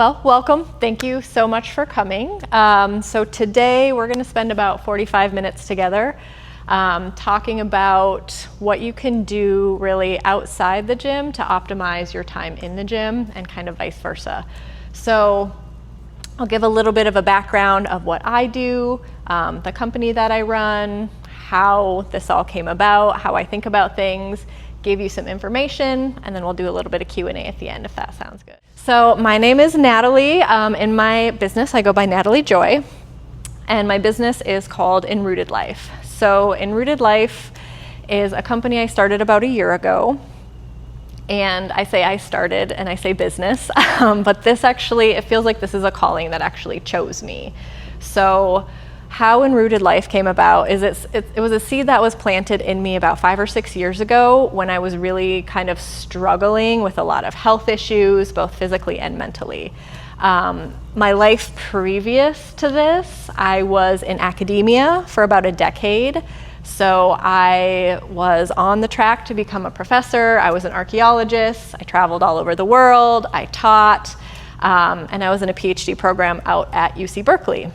Well, welcome. Thank you so much for coming. So today we're going to spend about 45 minutes together talking about what you can do really outside the gym to optimize your time in the gym and kind of vice versa. So I'll give a little bit of a background of what I do, the company that I run, how this all came about, how I think about things, give you some information, and then we'll do a little bit of Q&A at the end if that sounds good. So my name is Natalie. In my business, I go by Natalie Joy, and my business is called Enrooted Life. So Enrooted Life is a company I started about a year ago. And I say I started and I say business, but this actually, it feels like this is a calling that actually chose me. So how Enrooted Life came about is it was a seed that was planted in me about 5 or 6 years ago when I was really kind of struggling with a lot of health issues, both physically and mentally. My life previous to this, I was in academia for about a decade. So I was on the track to become a professor. I was an archaeologist. I traveled all over the world. I taught, and I was in a PhD program out at UC Berkeley.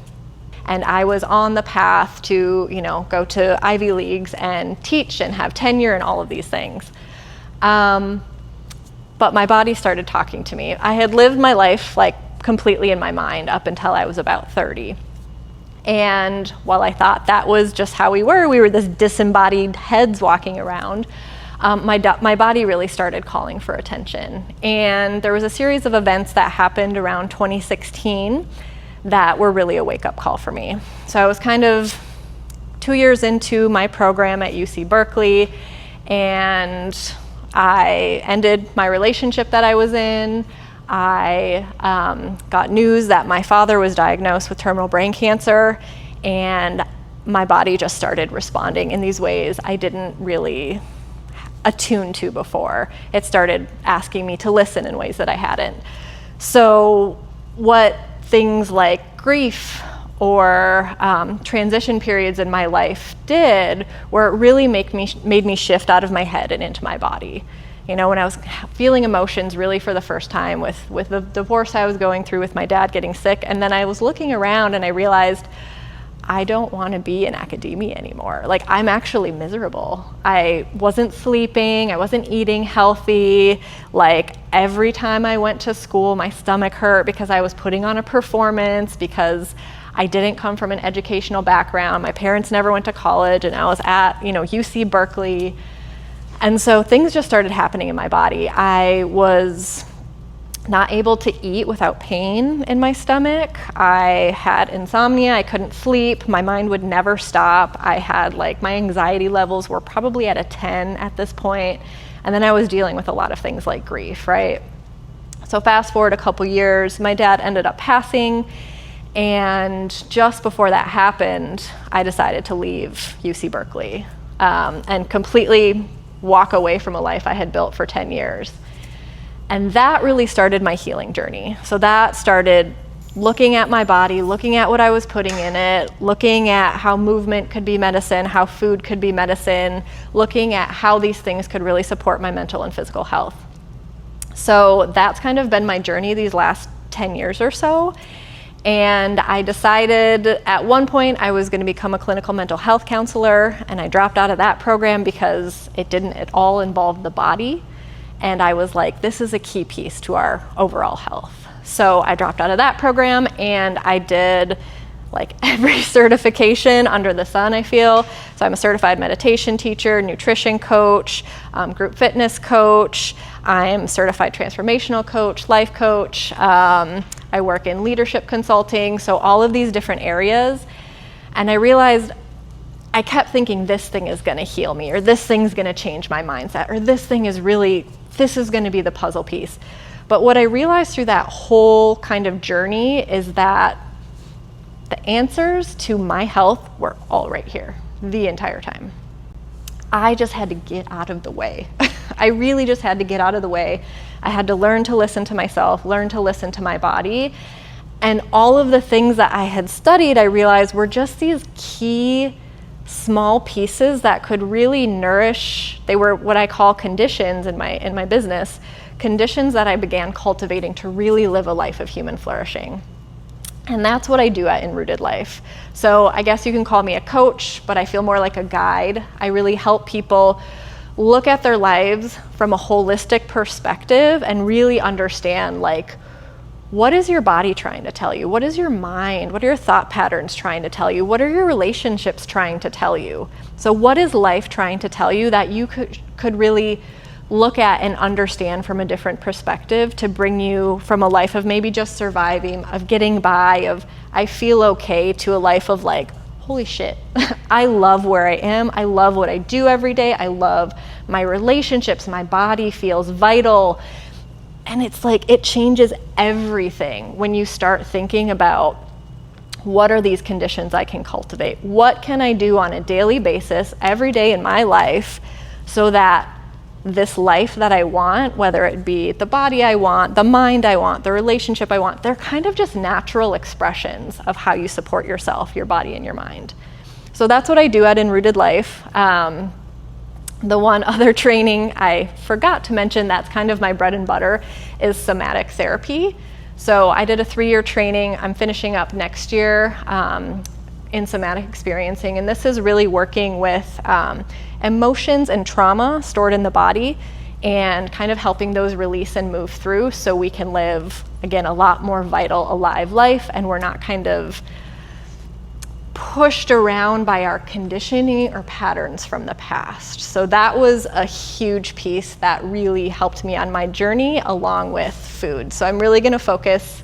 And I was on the path to, go to Ivy Leagues and teach and have tenure and all of these things. But my body started talking to me. I had lived my life completely in my mind up until I was about 30. And while I thought that was just how we were this disembodied heads walking around, my body really started calling for attention. And there was a series of events that happened around 2016 that were really a wake-up call for me. So I was kind of 2 years into my program at UC Berkeley, and I ended my relationship that I was in. I got news that my father was diagnosed with terminal brain cancer, and my body just started responding in these ways I didn't really attune to before. It started asking me to listen in ways that I hadn't. So what things like grief or transition periods in my life did were it really made me shift out of my head and into my body. When I was feeling emotions really for the first time with the divorce I was going through, with my dad getting sick, and then I was looking around and I realized I don't want to be in academia anymore. I'm actually miserable. I wasn't sleeping, I wasn't eating healthy. Every time I went to school, my stomach hurt because I was putting on a performance, because I didn't come from an educational background. My parents never went to college, and I was at, UC Berkeley. And so things just started happening in my body. I was not able to eat without pain in my stomach. I had insomnia. I couldn't sleep. My mind would never stop. I had my anxiety levels were probably at a 10 at this point. And then I was dealing with a lot of things like grief, right? So fast forward a couple years, my dad ended up passing. And just before that happened, I decided to leave UC Berkeley and completely walk away from a life I had built for 10 years. And that really started my healing journey. So that started looking at my body, looking at what I was putting in it, looking at how movement could be medicine, how food could be medicine, looking at how these things could really support my mental and physical health. So that's kind of been my journey these last 10 years or so. And I decided at one point I was going to become a clinical mental health counselor, and I dropped out of that program because it didn't at all involve the body. And I was like, this is a key piece to our overall health. So I dropped out of that program, and I did every certification under the sun, I feel. So I'm a certified meditation teacher, nutrition coach, group fitness coach. I'm certified transformational coach, life coach. I work in leadership consulting, so all of these different areas. And I realized I kept thinking this thing is going to heal me, or this thing's going to change my mindset, or this is going to be the puzzle piece. But what I realized through that whole kind of journey is that the answers to my health were all right here the entire time. I just had to get out of the way. I really just had to get out of the way. I had to learn to listen to myself, learn to listen to my body. And all of the things that I had studied, I realized were just these key small pieces that could really nourish. They were what I call conditions in my business, conditions that I began cultivating to really live a life of human flourishing. And that's what I do at Enrooted Life. So I guess you can call me a coach, but I feel more like a guide. I really help people look at their lives from a holistic perspective and really understand, like, what is your body trying to tell you? What is your mind? What are your thought patterns trying to tell you? What are your relationships trying to tell you? So what is life trying to tell you that you could really look at and understand from a different perspective to bring you from a life of maybe just surviving, of getting by, of I feel okay, to a life of like, holy shit, I love where I am. I love what I do every day. I love my relationships. My body feels vital. And it's like, it changes everything when you start thinking about, what are these conditions I can cultivate? What can I do on a daily basis, every day in my life, so that this life that I want, whether it be the body I want, the mind I want, the relationship I want, they're kind of just natural expressions of how you support yourself, your body, and your mind. So that's what I do at Enrooted Life. The one other training I forgot to mention that's kind of my bread and butter is somatic therapy. So I did a 3-year training. I'm finishing up next year in somatic experiencing, and this is really working with emotions and trauma stored in the body and kind of helping those release and move through so we can live, again, a lot more vital, alive life, and we're not kind of pushed around by our conditioning or patterns from the past. So that was a huge piece that really helped me on my journey, along with food. So I'm really going to focus,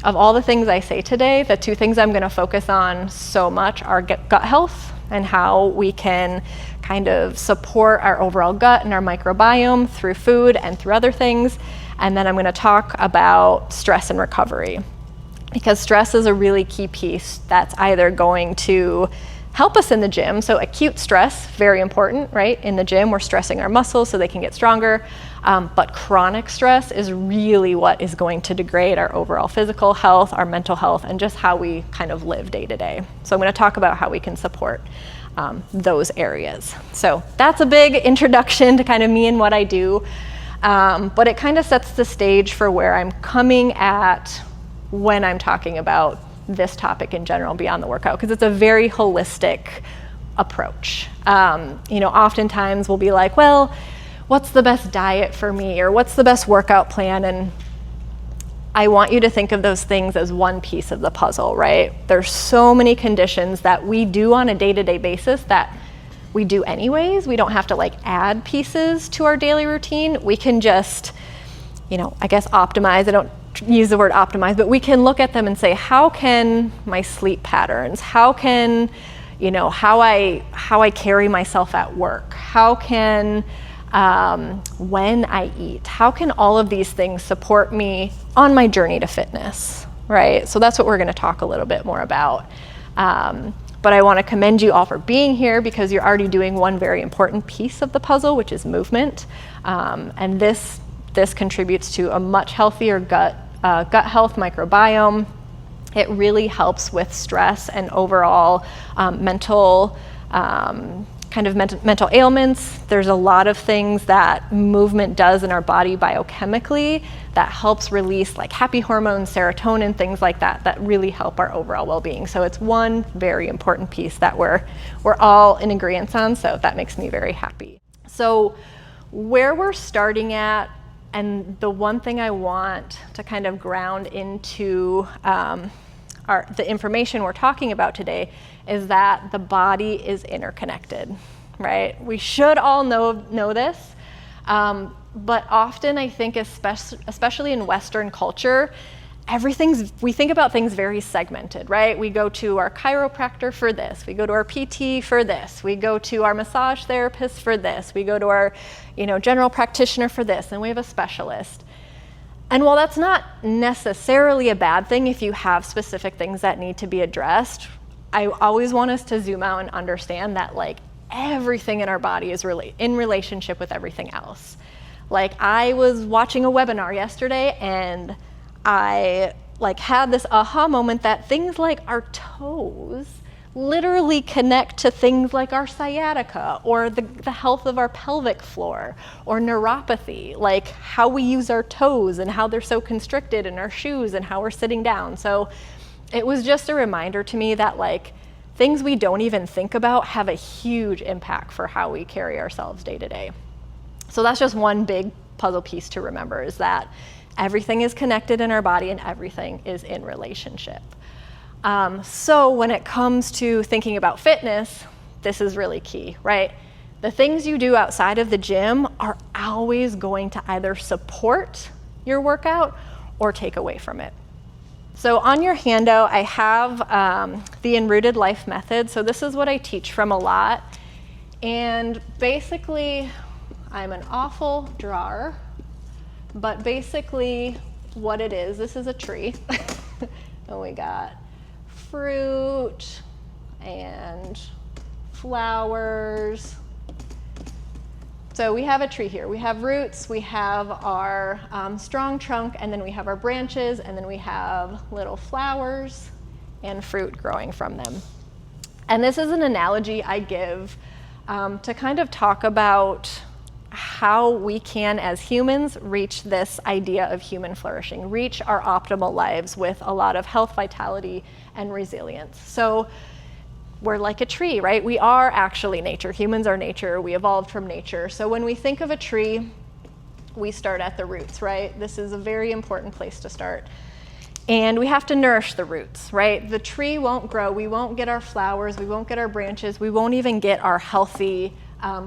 of all the things I say today, the 2 things I'm going to focus on so much are gut health and how we can kind of support our overall gut and our microbiome through food and through other things. And then I'm going to talk about stress and recovery, because stress is a really key piece that's either going to help us in the gym. So acute stress, very important, right? In the gym, we're stressing our muscles so they can get stronger. But chronic stress is really what is going to degrade our overall physical health, our mental health, and just how we kind of live day to day. So I'm going to talk about how we can support those areas. So that's a big introduction to kind of me and what I do. But it kind of sets the stage for where I'm coming at when I'm talking about this topic in general beyond the workout, because it's a very holistic approach. Oftentimes we'll be like, well, what's the best diet for me, or what's the best workout plan? And I want you to think of those things as one piece of the puzzle, right? There's so many conditions that we do on a day-to-day basis that we do anyways. We don't have to like add pieces to our daily routine. We can just, I guess optimize. I don't use the word optimize, but we can look at them and say, how can my sleep patterns, how can, how I carry myself at work, how can, when I eat, how can all of these things support me on my journey to fitness, right? So that's what we're going to talk a little bit more about. But I want to commend you all for being here, because you're already doing one very important piece of the puzzle, which is movement. And this contributes to a much healthier gut health microbiome. It really helps with stress and overall mental ailments. There's a lot of things that movement does in our body biochemically that helps release like happy hormones, serotonin, things like that, that really help our overall well-being. So it's one very important piece that we're all in agreement on, so that makes me very happy. So where we're starting at, and the one thing I want to kind of ground into the information we're talking about today is that the body is interconnected, right? We should all know this, but often I think, especially in Western culture, we think about things very segmented, right? We go to our chiropractor for this, we go to our PT for this, we go to our massage therapist for this, we go to our general practitioner for this, and we have a specialist. And while that's not necessarily a bad thing if you have specific things that need to be addressed, I always want us to zoom out and understand that like everything in our body is really in relationship with everything else. Like I was watching a webinar yesterday and I like had this aha moment that things like our toes literally connect to things like our sciatica or the health of our pelvic floor or neuropathy, like how we use our toes and how they're so constricted in our shoes and how we're sitting down. So it was just a reminder to me that like things we don't even think about have a huge impact for how we carry ourselves day to day. So that's just one big puzzle piece to remember, is that everything is connected in our body and everything is in relationship. So when it comes to thinking about fitness, this is really key, right? The things you do outside of the gym are always going to either support your workout or take away from it. So on your handout, I have the Enrooted Life method. So this is what I teach from a lot. And basically, I'm an awful drawer, but basically what it is, this is a tree. And we got fruit and flowers. So we have a tree here. We have roots, we have our strong trunk, and then we have our branches, and then we have little flowers and fruit growing from them. And this is an analogy I give to kind of talk about how we can, as humans, reach this idea of human flourishing, reach our optimal lives with a lot of health, vitality, and resilience. So we're like a tree, right? We are actually nature. Humans are nature. We evolved from nature. So when we think of a tree, we start at the roots, right? This is a very important place to start. And we have to nourish the roots, right? The tree won't grow. We won't get our flowers. We won't get our branches. We won't even get our healthy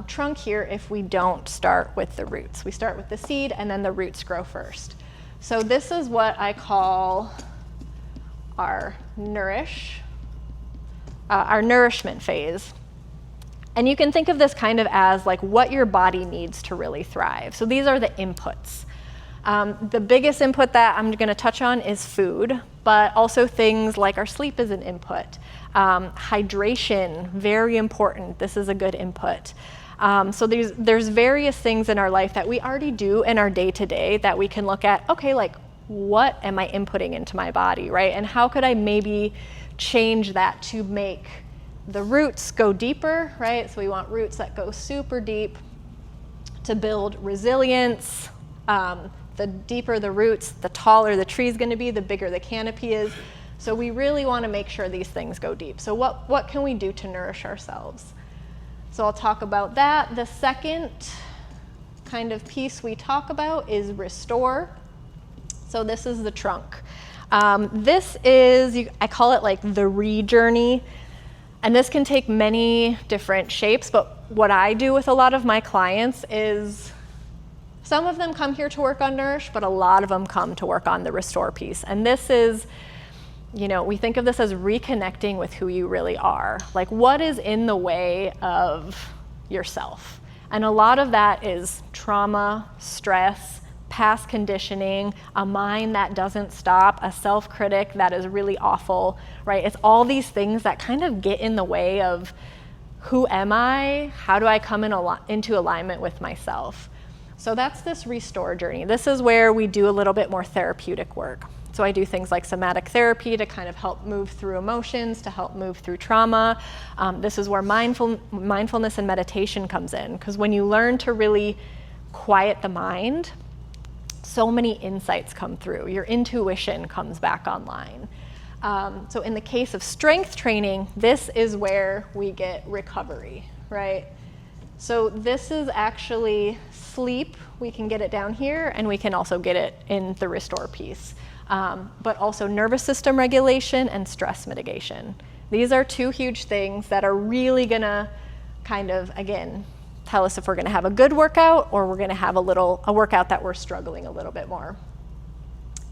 trunk here if we don't start with the roots. We start with the seed and then the roots grow first. So this is what I call our nourishment phase. And you can think of this kind of as like what your body needs to really thrive. So these are the inputs. The biggest input that I'm going to touch on is food, but also things like our sleep is an input. Hydration, very important. This is a good input. So there's various things in our life that we already do in our day-to-day that we can look at, okay, like what am I inputting into my body, right? And how could I maybe change that to make the roots go deeper, right? So we want roots that go super deep to build resilience. The deeper the roots, the taller the tree is going to be, the bigger the canopy is. So we really want to make sure these things go deep. So what can we do to nourish ourselves? So I'll talk about that. The second kind of piece we talk about is restore. So this is the trunk. This is, I call it like the re-journey. And this can take many different shapes, but what I do with a lot of my clients is some of them come here to work on nourish, but a lot of them come to work on the restore piece. And this is, we think of this as reconnecting with who you really are. Like what is in the way of yourself? And a lot of that is trauma, stress, past conditioning, a mind that doesn't stop, a self-critic that is really awful, right? It's all these things that kind of get in the way of who am I? How do I come into alignment with myself? So that's this restore journey. This is where we do a little bit more therapeutic work. So I do things like somatic therapy to kind of help move through emotions, to help move through trauma. This is where mindfulness and meditation comes in, because when you learn to really quiet the mind, so many insights come through. Your intuition comes back online. So in the case of strength training, this is where we get recovery, right? So this is actually sleep. We can get it down here, and we can also get it in the restore piece. But also nervous system regulation and stress mitigation. These are two huge things that are really gonna kind of, again, tell us if we're gonna have a good workout or we're gonna have a workout that we're struggling a little bit more.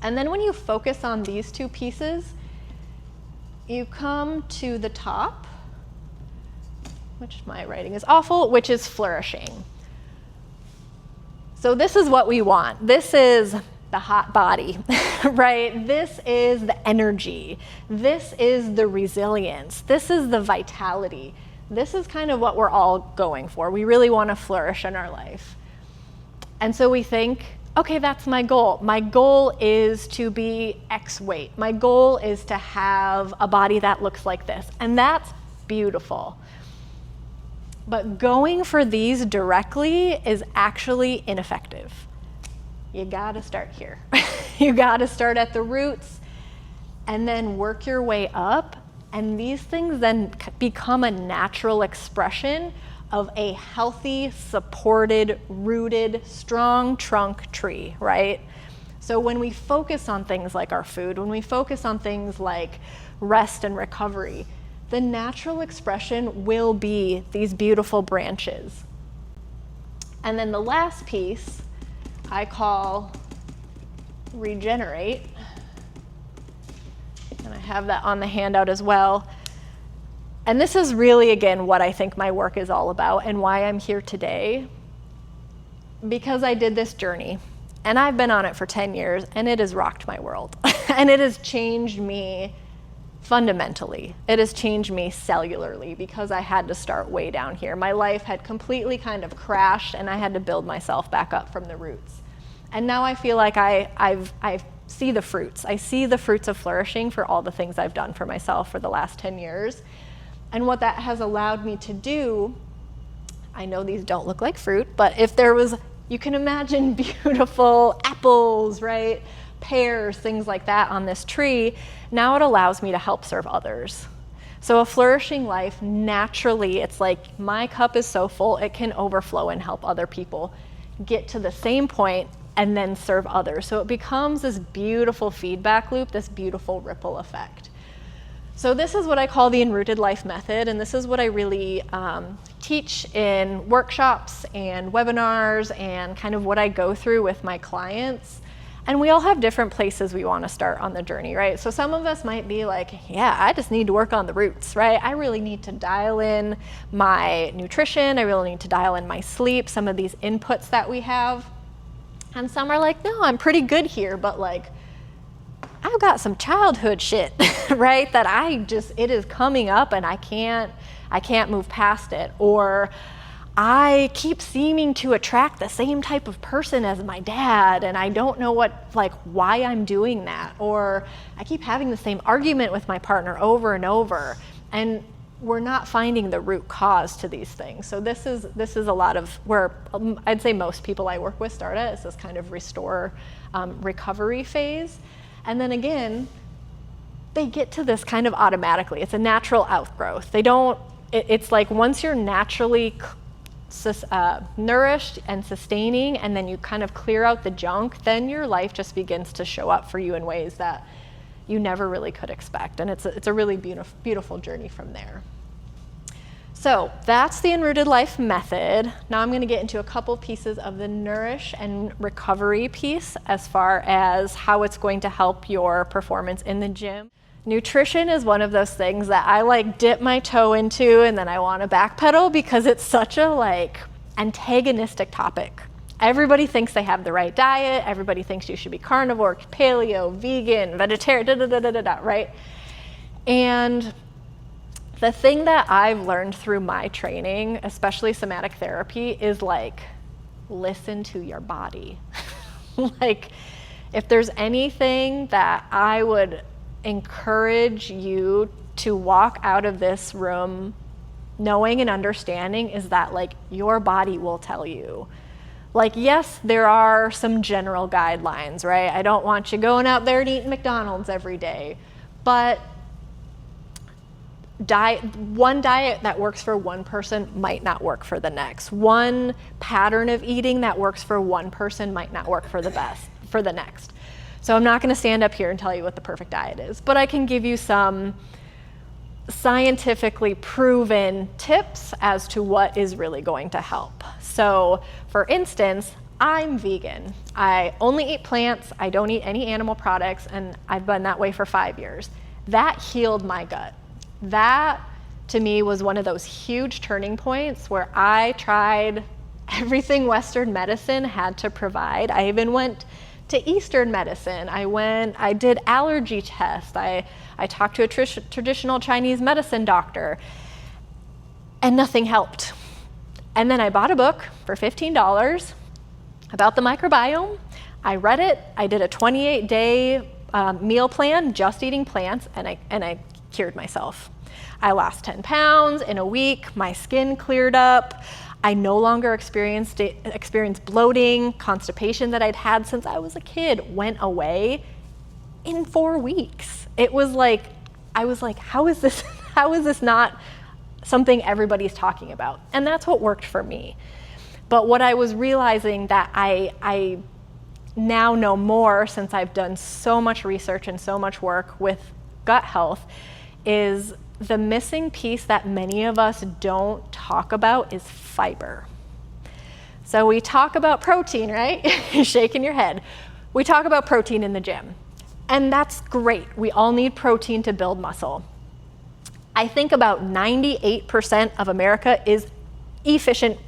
And then when you focus on these two pieces, you come to the top, which my writing is awful, which is flourishing. So this is what we want. This is the hot body, right? This is the energy. This is the resilience. This is the vitality. This is kind of what we're all going for. We really want to flourish in our life. And so we think, okay, that's my goal. My goal is to be X weight. My goal is to have a body that looks like this. And that's beautiful. But going for these directly is actually ineffective. You gotta start here. You gotta start at the roots and then work your way up. And these things then become a natural expression of a healthy, supported, rooted, strong trunk tree, right? So when we focus on things like our food, when we focus on things like rest and recovery, the natural expression will be these beautiful branches. And then the last piece I call regenerate. And I have that on the handout as well. And this is really, again, what I think my work is all about and why I'm here today. Because I did this journey, and I've been on it for 10 years, and it has rocked my world. And it has changed me fundamentally. It has changed me cellularly because I had to start way down here. My life had completely kind of crashed, and I had to build myself back up from the roots. And now I feel like I see the fruits. I see the fruits of flourishing for all the things I've done for myself for the last 10 years. And what that has allowed me to do, I know these don't look like fruit, but if there was, you can imagine beautiful apples, right? Pears, things like that on this tree. Now it allows me to help serve others. So a flourishing life, naturally, it's like my cup is so full, it can overflow and help other people get to the same point and then serve others. So it becomes this beautiful feedback loop, this beautiful ripple effect. So this is what I call the Enrooted Life method, and this is what I really teach in workshops and webinars and kind of what I go through with my clients. And we all have different places we want to start on the journey, right? So some of us might be like, yeah, I just need to work on the roots, right? I really need to dial in my nutrition. I really need to dial in my sleep, some of these inputs that we have. And some are like, no, I'm pretty good here, but like, I've got some childhood shit, right? That it is coming up and I can't move past it. Or I keep seeming to attract the same type of person as my dad, and I don't know why I'm doing that. Or I keep having the same argument with my partner over and over, and we're not finding the root cause to these things. So this is a lot of where I'd say most people I work with start at, is this kind of restore, recovery phase. And then again, they get to this kind of automatically. It's a natural outgrowth. It's like once you're naturally nourished and sustaining, and then you kind of clear out the junk, then your life just begins to show up for you in ways that you never really could expect. And it's a really beautiful journey from there. So that's the Enrooted Life method. Now I'm going to get into a couple pieces of the nourish and recovery piece as far as how it's going to help your performance in the gym. Nutrition is one of those things that I dip my toe into and then I want to backpedal because it's such a antagonistic topic. Everybody thinks they have the right diet. Everybody thinks you should be carnivore, paleo, vegan, vegetarian, right? And the thing that I've learned through my training, especially somatic therapy, is listen to your body. If there's anything that I would encourage you to walk out of this room knowing and understanding is that your body will tell you. Yes, there are some general guidelines, right? I don't want you going out there and eating McDonald's every day, but one diet that works for one person might not work for the next. One pattern of eating that works for one person might not work for the next. So I'm not going to stand up here and tell you what the perfect diet is, but I can give you some scientifically proven tips as to what is really going to help. So for instance, I'm vegan. I only eat plants. I don't eat any animal products, and I've been that way for 5 years. That healed my gut. That, to me, was one of those huge turning points where I tried everything Western medicine had to provide. I even went to Eastern medicine. I did allergy tests. I talked to a traditional Chinese medicine doctor, and nothing helped. And then I bought a book for $15 about the microbiome. I read it. I did a 28-day meal plan, just eating plants, and I cured myself. I lost 10 pounds in a week, my skin cleared up, I no longer experienced bloating, constipation that I'd had since I was a kid went away in 4 weeks. It was like, I was like, how is this not something everybody's talking about? And that's what worked for me. But what I was realizing that I now know more since I've done so much research and so much work with gut health is the missing piece that many of us don't talk about is fiber. So we talk about protein, right? You're shaking your head. We talk about protein in the gym, and that's great. We all need protein to build muscle. I think about 98% of America is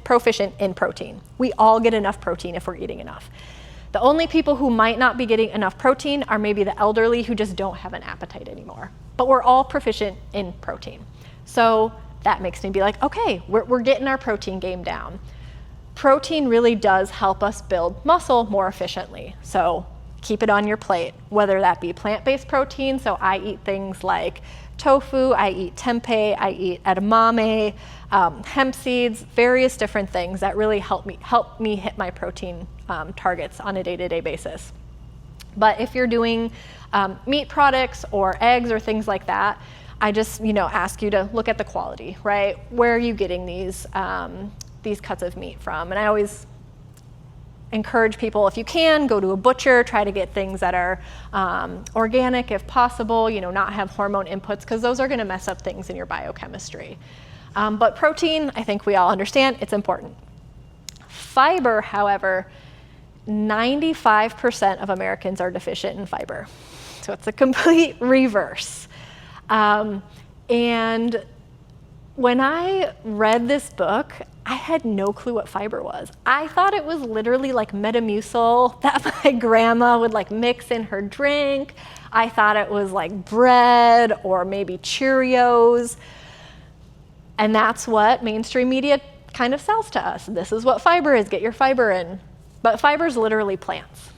proficient in protein. We all get enough protein if we're eating enough. The only people who might not be getting enough protein are maybe the elderly who just don't have an appetite anymore. But we're all proficient in protein. So that makes me be like, okay, we're getting our protein game down. Protein really does help us build muscle more efficiently. So keep it on your plate, whether that be plant-based protein. So I eat things like tofu, I eat tempeh, I eat edamame, hemp seeds, various different things that really help me hit my protein targets on a day-to-day basis. But if you're doing meat products or eggs or things like that, I just ask you to look at the quality, right? Where are you getting these cuts of meat from? And I always encourage people, if you can, go to a butcher, try to get things that are organic if possible, not have hormone inputs, because those are going to mess up things in your biochemistry. But protein, I think we all understand, it's important. Fiber, however, 95% of Americans are deficient in fiber. So it's a complete reverse. And when I read this book, I had no clue what fiber was. I thought it was literally like Metamucil that my grandma would like mix in her drink. I thought it was like bread or maybe Cheerios. And that's what mainstream media kind of sells to us. This is what fiber is, get your fiber in. But fiber is literally plants.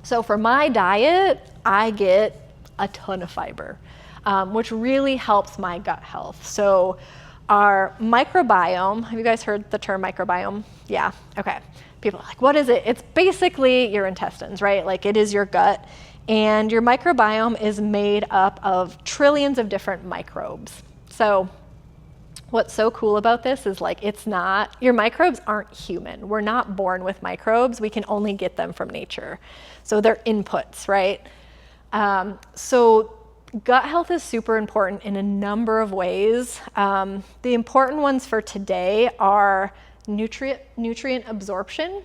So for my diet, I get a ton of fiber, which really helps my gut health. So our microbiome, have you guys heard the term microbiome? Yeah, okay. People are like, what is it? It's basically your intestines, right? Like it is your gut. And your microbiome is made up of trillions of different microbes. So what's so cool about this is like your microbes aren't human. We're not born with microbes. We can only get them from nature. So they're inputs, right? So gut health is super important in a number of ways. The important ones for today are nutrient absorption.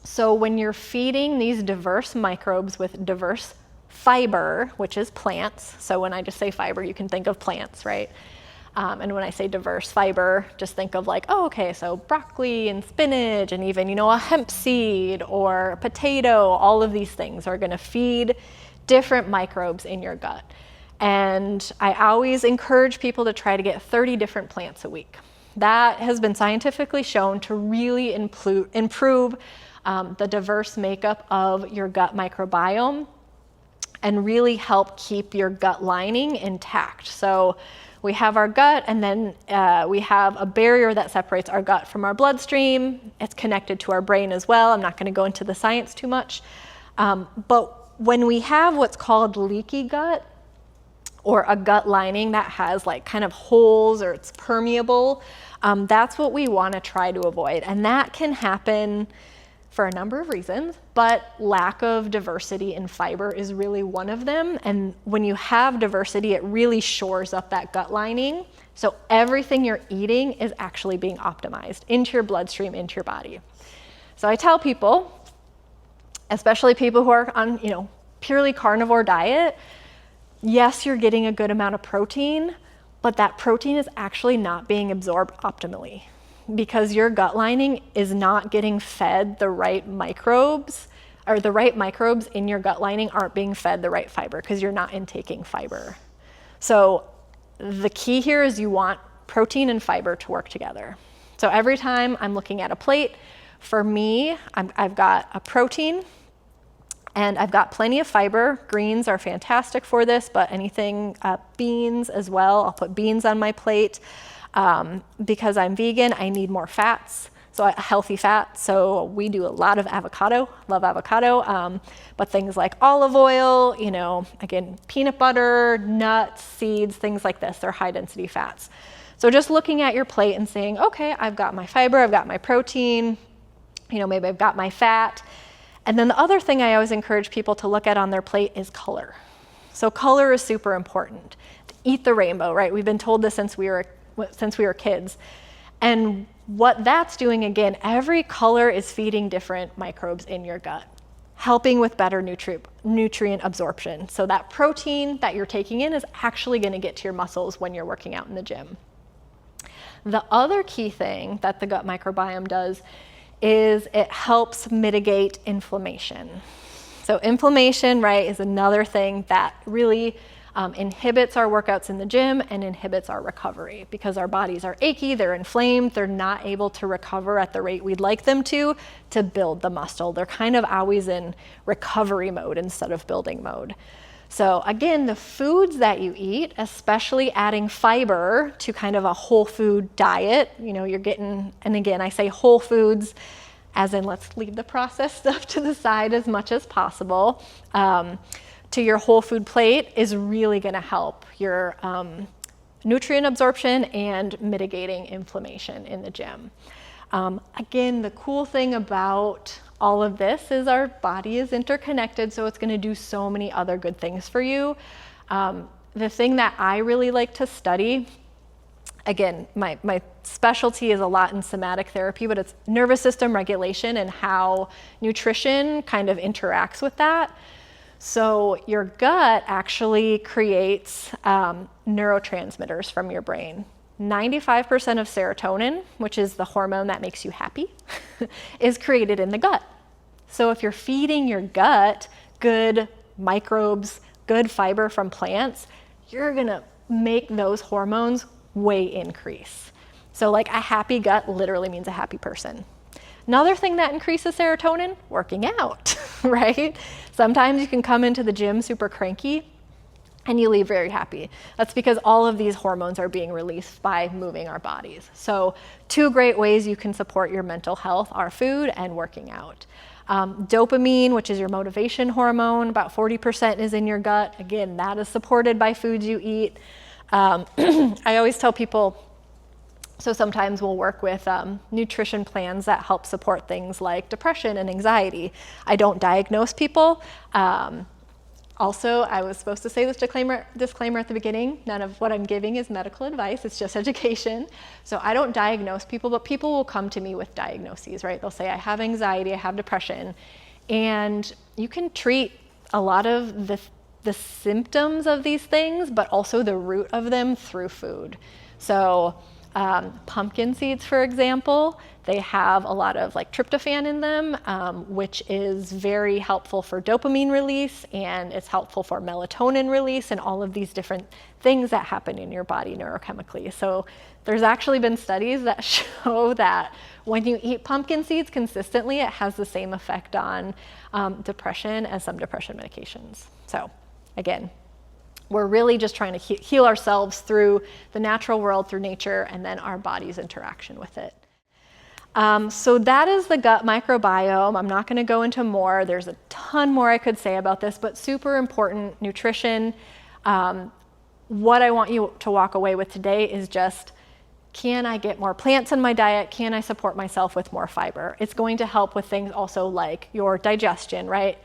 So when you're feeding these diverse microbes with diverse fiber, which is plants, so when I just say fiber, you can think of plants, right? And when I say diverse fiber, just think of like, oh, okay, so broccoli and spinach and even, a hemp seed or a potato, all of these things are gonna feed different microbes in your gut. And I always encourage people to try to get 30 different plants a week. That has been scientifically shown to really improve the diverse makeup of your gut microbiome and really help keep your gut lining intact. So we have our gut, and then we have a barrier that separates our gut from our bloodstream. It's connected to our brain as well. I'm not going to go into the science too much. But when we have what's called leaky gut, or a gut lining that has like kind of holes or it's permeable, that's what we want to try to avoid. And that can happen for a number of reasons, but lack of diversity in fiber is really one of them. And when you have diversity, it really shores up that gut lining. So everything you're eating is actually being optimized into your bloodstream, into your body. So I tell people, especially people who are on, purely carnivore diet, yes, you're getting a good amount of protein, but that protein is actually not being absorbed optimally because your gut lining is not getting fed the right microbes, or the right microbes in your gut lining aren't being fed the right fiber because you're not intaking fiber. So the key here is you want protein and fiber to work together. So every time I'm looking at a plate, for me, I've got a protein, And I've got plenty of fiber. Greens are fantastic for this, but anything, beans as well. I'll put beans on my plate. Because I'm vegan, I need more fats. So a healthy fat. So we do a lot of avocado, love avocado. But things like olive oil, again, peanut butter, nuts, seeds, things like this, they're high density fats. So just looking at your plate and saying, okay, I've got my fiber, I've got my protein, maybe I've got my fat. And then the other thing I always encourage people to look at on their plate is color. So color is super important. Eat the rainbow, right? We've been told this since we were kids. And what that's doing, again, every color is feeding different microbes in your gut, helping with better nutrient absorption. So that protein that you're taking in is actually going to get to your muscles when you're working out in the gym. The other key thing that the gut microbiome does is it helps mitigate inflammation. So inflammation, right, is another thing that really inhibits our workouts in the gym and inhibits our recovery because our bodies are achy, they're inflamed, they're not able to recover at the rate we'd like them to build the muscle. They're kind of always in recovery mode instead of building mode. So again, the foods that you eat, especially adding fiber to kind of a whole food diet, you're getting, and again, I say whole foods as in let's leave the processed stuff to the side as much as possible. To your whole food plate is really going to help your nutrient absorption and mitigating inflammation in the gym. Again, the cool thing about all of this is our body is interconnected, so it's going to do so many other good things for you. The thing that I really like to study, again, my specialty is a lot in somatic therapy, but it's nervous system regulation and how nutrition kind of interacts with that. So your gut actually creates neurotransmitters from your brain. 95% of serotonin, which is the hormone that makes you happy, is created in the gut. So if you're feeding your gut good microbes, good fiber from plants, you're gonna make those hormones way increase. So like a happy gut literally means a happy person. Another thing that increases serotonin, working out, right? Sometimes you can come into the gym super cranky and you leave very happy. That's because all of these hormones are being released by moving our bodies. So 2 great ways you can support your mental health are food and working out. Dopamine, which is your motivation hormone, about 40% is in your gut. Again, that is supported by foods you eat. I always tell people, so sometimes we'll work with nutrition plans that help support things like depression and anxiety. I don't diagnose people. Also, I was supposed to say this disclaimer at the beginning. None of what I'm giving is medical advice. It's just education. So I don't diagnose people, but people will come to me with diagnoses, right? They'll say, I have anxiety, I have depression. And you can treat a lot of the symptoms of these things, but also the root of them through food. So pumpkin seeds, for example, they have a lot of like tryptophan in them, which is very helpful for dopamine release, and it's helpful for melatonin release and all of these different things that happen in your body neurochemically. So there's actually been studies that show that when you eat pumpkin seeds consistently, it has the same effect on depression as some depression medications. So again, we're really just trying to heal ourselves through the natural world, through nature, and then our body's interaction with it. So that is the gut microbiome. I'm not going to go into more. There's a ton more I could say about this, but super important nutrition. What I want you to walk away with today is just, can I get more plants in my diet? Can I support myself with more fiber? It's going to help with things also like your digestion, right?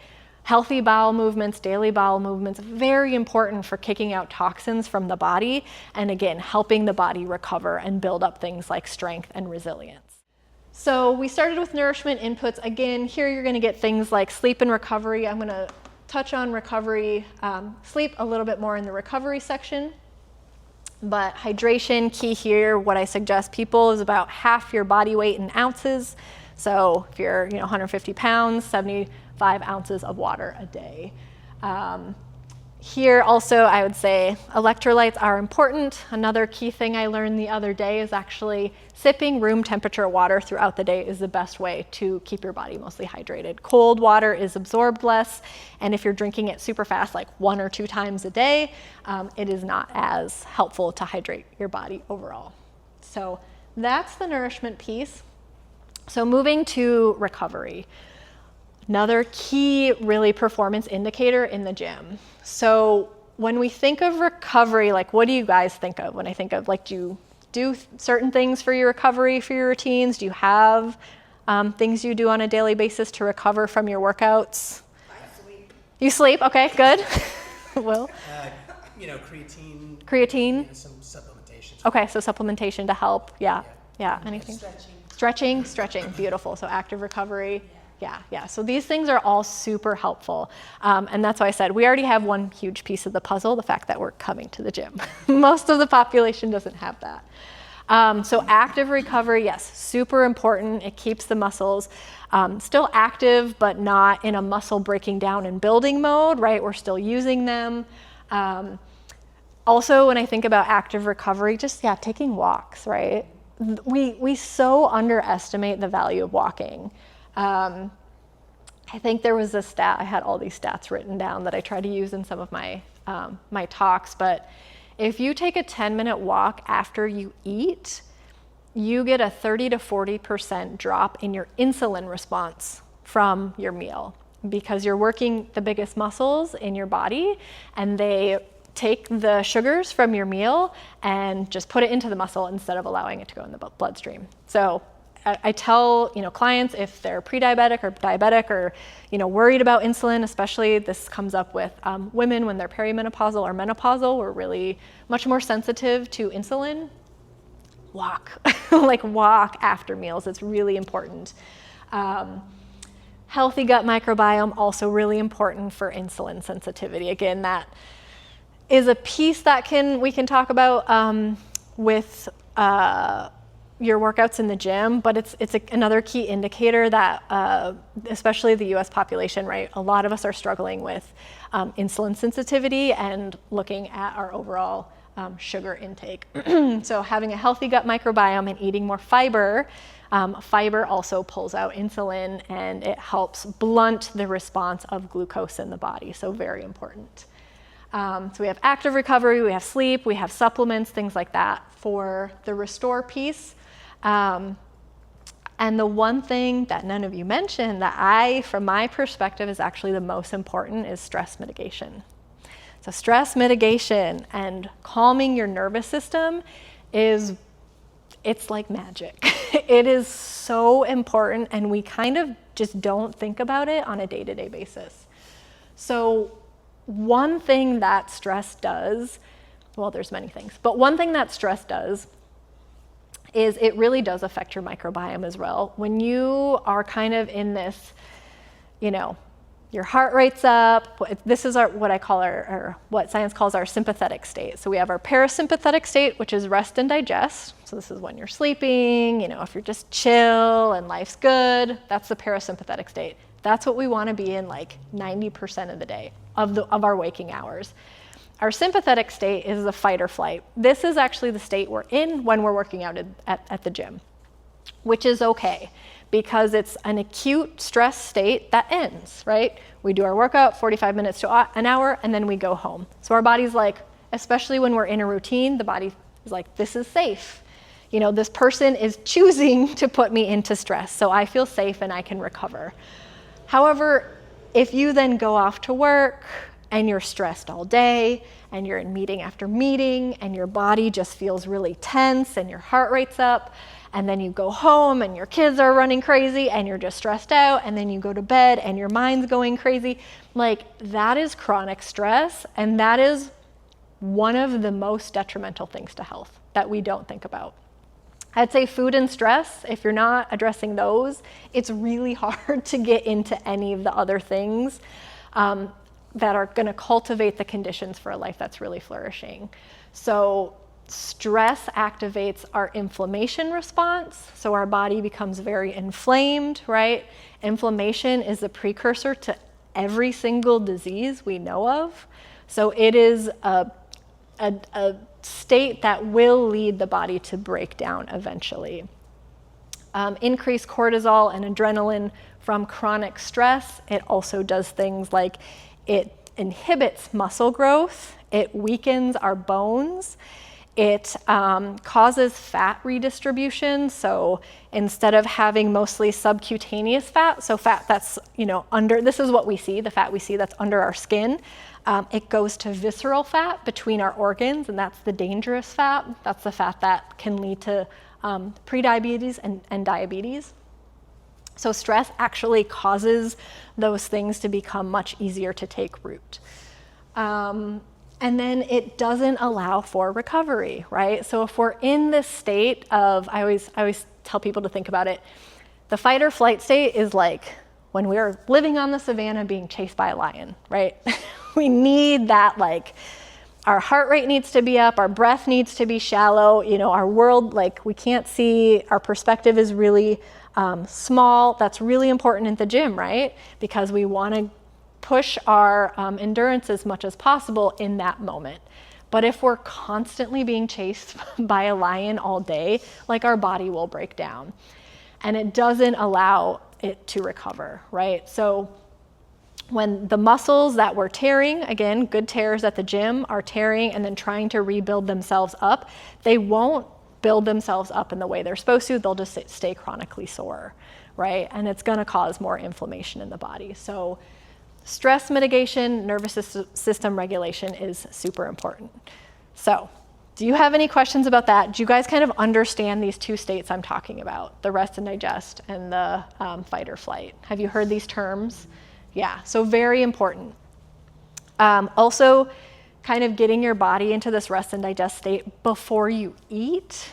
Healthy bowel movements, daily bowel movements, very important for kicking out toxins from the body, and again, helping the body recover and build up things like strength and resilience. So we started with nourishment inputs. Again, here you're going to get things like sleep and recovery. I'm going to touch on recovery, sleep a little bit more in the recovery section. But hydration, key here, what I suggest people is about half your body weight in ounces. So if you're 150 pounds, 75 ounces of water a day. Here also, I would say electrolytes are important. Another key thing I learned the other day is actually sipping room temperature water throughout the day is the best way to keep your body mostly hydrated. Cold water is absorbed less, and if you're drinking it super fast, like 1 or 2 times a day, it is not as helpful to hydrate your body overall. So that's the nourishment piece. So moving to recovery. Another key really performance indicator in the gym. So when we think of recovery, like what do you guys think of when I think of, like, do you do certain things for your recovery, for your routines? Do you have things you do on a daily basis to recover from your workouts? I sleep. You sleep? Okay, good. Will? Creatine. And some supplementation. Okay, so supplementation to help. Yeah. Anything? Stretching. Stretching. Beautiful. So active recovery. Yeah. So these things are all super helpful. And that's why I said we already have one huge piece of the puzzle, the fact that we're coming to the gym. Most of the population doesn't have that. So active recovery, yes, super important. It keeps the muscles still active, but not in a muscle breaking down and building mode, right? We're still using them. Also, when I think about active recovery, just, taking walks, right? We so underestimate the value of walking. I think there was a stat, I had all these stats written down that I try to use in some of my my talks, but if you take a 10-minute walk after you eat, you get a 30 to 40% drop in your insulin response from your meal, because you're working the biggest muscles in your body, and they take the sugars from your meal and just put it into the muscle instead of allowing it to go in the bloodstream. So I tell clients, if they're pre-diabetic or diabetic or worried about insulin, especially this comes up with women when they're perimenopausal or menopausal, we're really much more sensitive to insulin. Walk, walk after meals. It's really important. Healthy gut microbiome, also really important for insulin sensitivity. Again, that is a piece that we can talk about with your workouts in the gym, but it's another key indicator that, especially the US population, right? A lot of us are struggling with insulin sensitivity and looking at our overall sugar intake. So having a healthy gut microbiome and eating more fiber, fiber also pulls out insulin and it helps blunt the response of glucose in the body. So very important. So we have active recovery, we have sleep, we have supplements, things like that for the restore piece. And the one thing that none of you mentioned that from my perspective, is actually the most important is stress mitigation. So stress mitigation and calming your nervous system it's like magic. It is so important, and we kind of just don't think about it on a day-to-day basis. So one thing that stress does, well, there's many things, but one thing that stress does is it really does affect your microbiome as well. When you are kind of in this, your heart rate's up. This is what I call what science calls our sympathetic state. So we have our parasympathetic state, which is rest and digest. So this is when you're sleeping, if you're just chill and life's good, that's the parasympathetic state. That's what we want to be in 90% of the day, of our waking hours. Our sympathetic state is the fight or flight. This is actually the state we're in when we're working out at the gym, which is okay because it's an acute stress state that ends, right? We do our workout, 45 minutes to an hour, and then we go home. So our body's especially when we're in a routine, the body is this is safe. This person is choosing to put me into stress, so I feel safe and I can recover. However, if you then go off to work and you're stressed all day and you're in meeting after meeting and your body just feels really tense and your heart rate's up, and then you go home and your kids are running crazy and you're just stressed out, and then you go to bed and your mind's going crazy, that is chronic stress, and that is one of the most detrimental things to health that we don't think about. I'd say food and stress, if you're not addressing those, it's really hard to get into any of the other things that are going to cultivate the conditions for a life that's really flourishing. So stress activates our inflammation response, so our body becomes very inflamed, right? Inflammation is the precursor to every single disease we know of. So it is a state that will lead the body to break down eventually. Increased cortisol and adrenaline from chronic stress. It also does things like it inhibits muscle growth, it weakens our bones, it causes fat redistribution. So instead of having mostly subcutaneous fat, so fat that's, under, this is what we see, the fat we see that's under our skin, it goes to visceral fat between our organs, and that's the dangerous fat. That's the fat that can lead to prediabetes and diabetes. So stress actually causes those things to become much easier to take root. And then it doesn't allow for recovery, right? So if we're in this state of, I always tell people to think about it, the fight or flight state is like when we're living on the savannah being chased by a lion, right? We need that, like, our heart rate needs to be up, our breath needs to be shallow, our world, like, we can't see, our perspective is really small. That's really important in the gym, right? Because we want to push our endurance as much as possible in that moment. But if we're constantly being chased by a lion all day, like, our body will break down. And it doesn't allow it to recover, right? So when the muscles that were tearing, again, good tears at the gym, are tearing and then trying to rebuild themselves up, they won't build themselves up in the way they're supposed to. They'll just stay chronically sore, right? And it's going to cause more inflammation in the body. So stress mitigation, nervous system regulation is super important. So do you have any questions about that? Do you guys kind of understand these two states I'm talking about, the rest and digest and the fight or flight? Have you heard these terms? Yeah, so very important. Also, kind of getting your body into this rest and digest state before you eat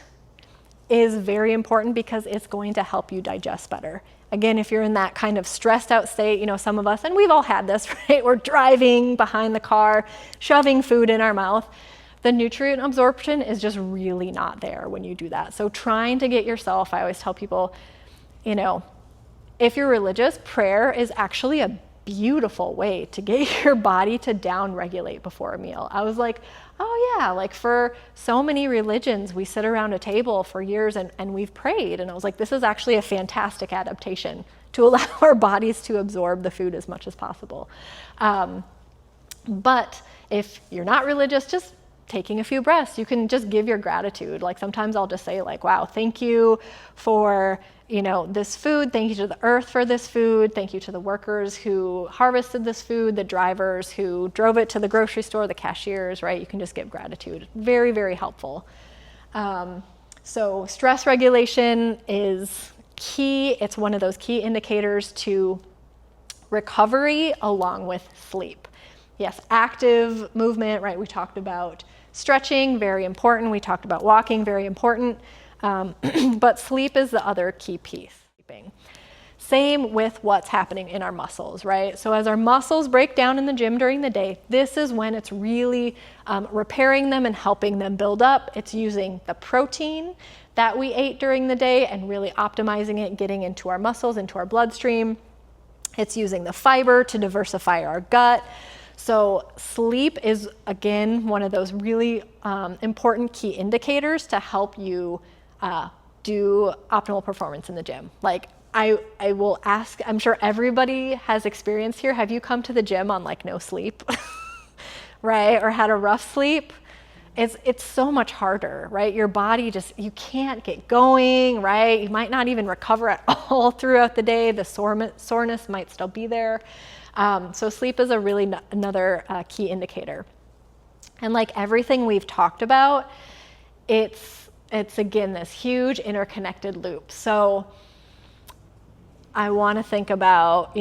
is very important because it's going to help you digest better. Again, if you're in that kind of stressed out state, some of us, and we've all had this, right? We're driving behind the car, shoving food in our mouth. The nutrient absorption is just really not there when you do that. So trying to get yourself, I always tell people, if you're religious, prayer is actually a beautiful way to get your body to down-regulate before a meal. I was like, oh yeah, like for so many religions, we sit around a table for years and we've prayed. And I was like, this is actually a fantastic adaptation to allow our bodies to absorb the food as much as possible. But if you're not religious, just taking a few breaths, you can just give your gratitude. Like sometimes I'll just say like, wow, thank you for this food. Thank you to the earth for this food. Thank you to the workers who harvested this food, the drivers who drove it to the grocery store, the cashiers, right? You can just give gratitude. Very, very helpful. So stress regulation is key. It's one of those key indicators to recovery along with sleep. Yes, active movement, right? We talked about stretching, very important. We talked about walking, very important. But sleep is the other key piece. Same with what's happening in our muscles, right? So as our muscles break down in the gym during the day, this is when it's really repairing them and helping them build up. It's using the protein that we ate during the day and really optimizing it, getting into our muscles, into our bloodstream. It's using the fiber to diversify our gut. So sleep is, again, one of those really important key indicators to help you do optimal performance in the gym. Like I will ask, I'm sure everybody has experience here. Have you come to the gym on like no sleep, right? Or had a rough sleep? It's so much harder, right? Your body you can't get going, right? You might not even recover at all throughout the day. The soreness might still be there. So sleep is a really another key indicator. And like everything we've talked about, it's again, this huge interconnected loop. So I want to think about,